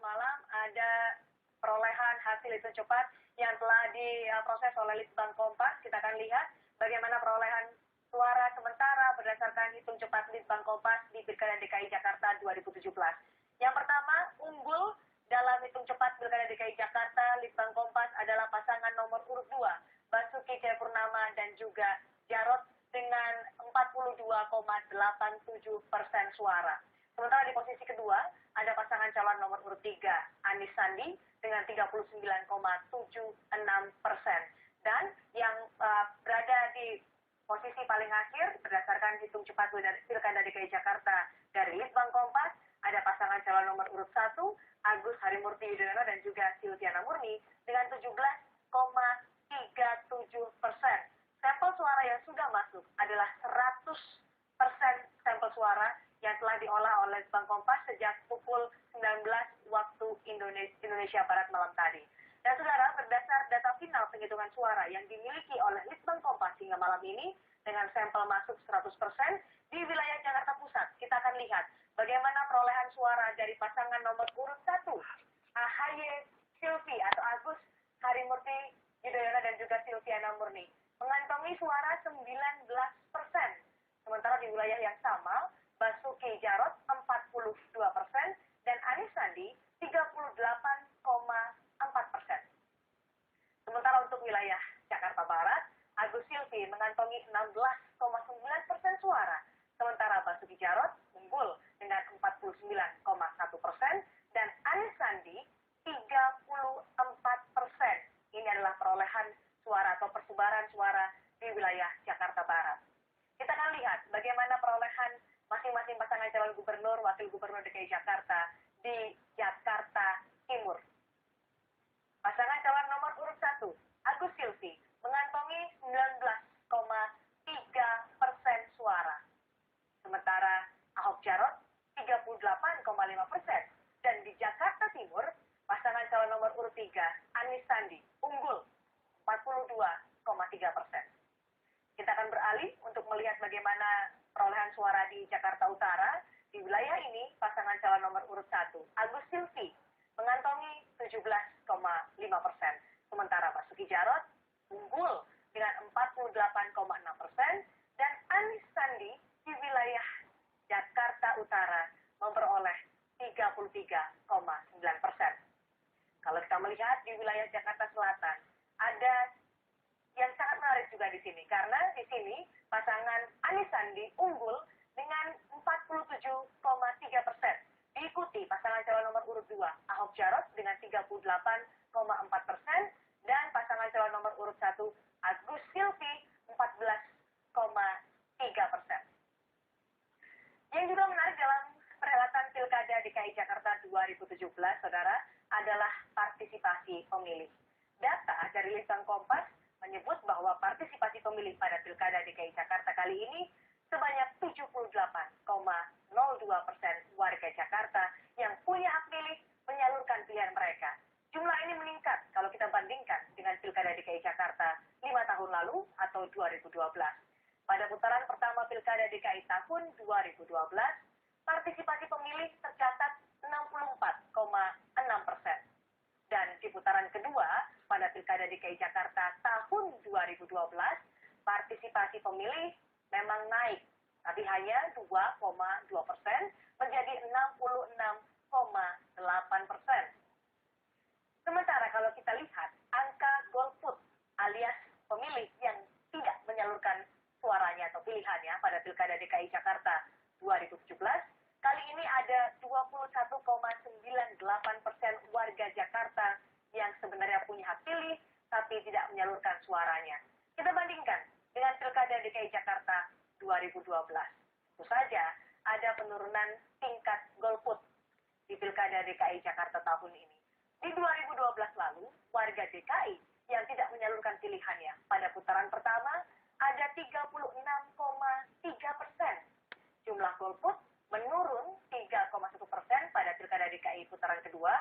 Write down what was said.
malam ada perolehan hasil hitung cepat yang telah diproses oleh Litbang Kompas. Kita akan lihat bagaimana perolehan suara sementara berdasarkan hitung cepat Litbang Kompas di Pilkada DKI Jakarta 2017. Yang pertama, unggul dalam hitung cepat Pilkada DKI Jakarta Litbang Kompas adalah pasangan nomor urut 2, Basuki Cahayapurnama dan juga Jarot dengan 42,87% suara. Sementara di posisi kedua, ada pasangan calon nomor urut 3, Anies Sandi, dengan 39,76%. Dan yang berada di posisi paling akhir, berdasarkan hitung cepat Pilkada DKI Jakarta dari Litbang Kompas, ada pasangan calon nomor urut 1, Agus Harimurti Yudhoyono dan juga Silviana Murni, dengan 17,37%. Sampel suara yang sudah masuk adalah 100% sampel suara yang telah diolah oleh Litbang Kompas sejak pukul 19 waktu Indonesia Barat malam tadi. Dan saudara, berdasar data final penghitungan suara yang dimiliki oleh Litbang Kompas hingga malam ini, dengan sampel masuk 100% di wilayah Jakarta Pusat, kita akan lihat bagaimana perolehan suara dari pasangan nomor urut 1, AHY Silvi atau Agus Harimurti Yudhoyono dan juga Silviana Murni, mengantongi suara 19%. Sementara di wilayah yang sama, Basuki Jarot 42% dan Anies Sandi 38,4%. Sementara untuk wilayah Jakarta Barat, Agus Silvi mengantongi 16,9% suara. Sementara Basuki Jarot unggul dengan 49,1% dan Anies Sandi 34%. Ini adalah perolehan suara atau persebaran suara di wilayah Jakarta Barat. Kita akan lihat bagaimana perolehan masing-masing pasangan calon gubernur, wakil gubernur DKI Jakarta di Jakarta Timur. Pasangan calon nomor urut 1, Agus Silvi, mengantongi 19,3% suara. Sementara Ahok Jarot 38,5%. Dan di Jakarta Timur, pasangan calon nomor urut 3, Anies Sandi, unggul 42,3%. Kita akan beralih untuk melihat bagaimana perolehan suara di Jakarta Utara. Di wilayah ini, pasangan calon nomor urut 1, Agus Silvi, mengantongi 17,5%. Sementara Basuki Jarot unggul dengan 48,6% dan Anies Sandi di wilayah Jakarta Utara memperoleh 33,9%. Kalau kita melihat di wilayah Jakarta Selatan, ada yang sangat menarik juga di sini, karena di sini pasangan Anies Sandi unggul dengan 47,3%. Diikuti pasangan calon nomor urut 2, Ahok Jarot dengan 38,4%, dan pasangan calon nomor urut 1, Agus Silvi 14,3%. Yang juga menarik dalam perhelatan Pilkada DKI Jakarta 2017, saudara, adalah partisipasi pemilih. Data dari Litbang Kompas menyebut bahwa partisipasi pemilih pada Pilkada DKI Jakarta kali ini sebanyak 78,02% warga Jakarta yang punya hak pilih menyalurkan pilihan mereka. Jumlah ini meningkat kalau kita bandingkan dengan Pilkada DKI Jakarta 5 tahun lalu atau 2012. Pada putaran pertama Pilkada DKI tahun 2012, partisipasi pemilih tercatat 64,6%. Dan di putaran kedua, pada Pilkada DKI Jakarta tahun 2012, partisipasi pemilih memang naik, tapi hanya 2,2% menjadi 66,8%. Sementara kalau kita lihat angka golput alias pemilih yang tidak menyalurkan suaranya atau pilihannya pada Pilkada DKI Jakarta 2017, kali ini ada 21,98% warga Jakarta yang sebenarnya punya hak pilih tapi tidak menyalurkan suaranya. Kita bandingkan dengan Pilkada DKI Jakarta 2012. Tentu saja ada penurunan tingkat golput di Pilkada DKI Jakarta tahun ini. Di 2012 lalu, warga DKI yang tidak menyalurkan pilihannya pada putaran pertama ada 36,3%. Jumlah golput menurun 3,1% pada Pilkada DKI putaran kedua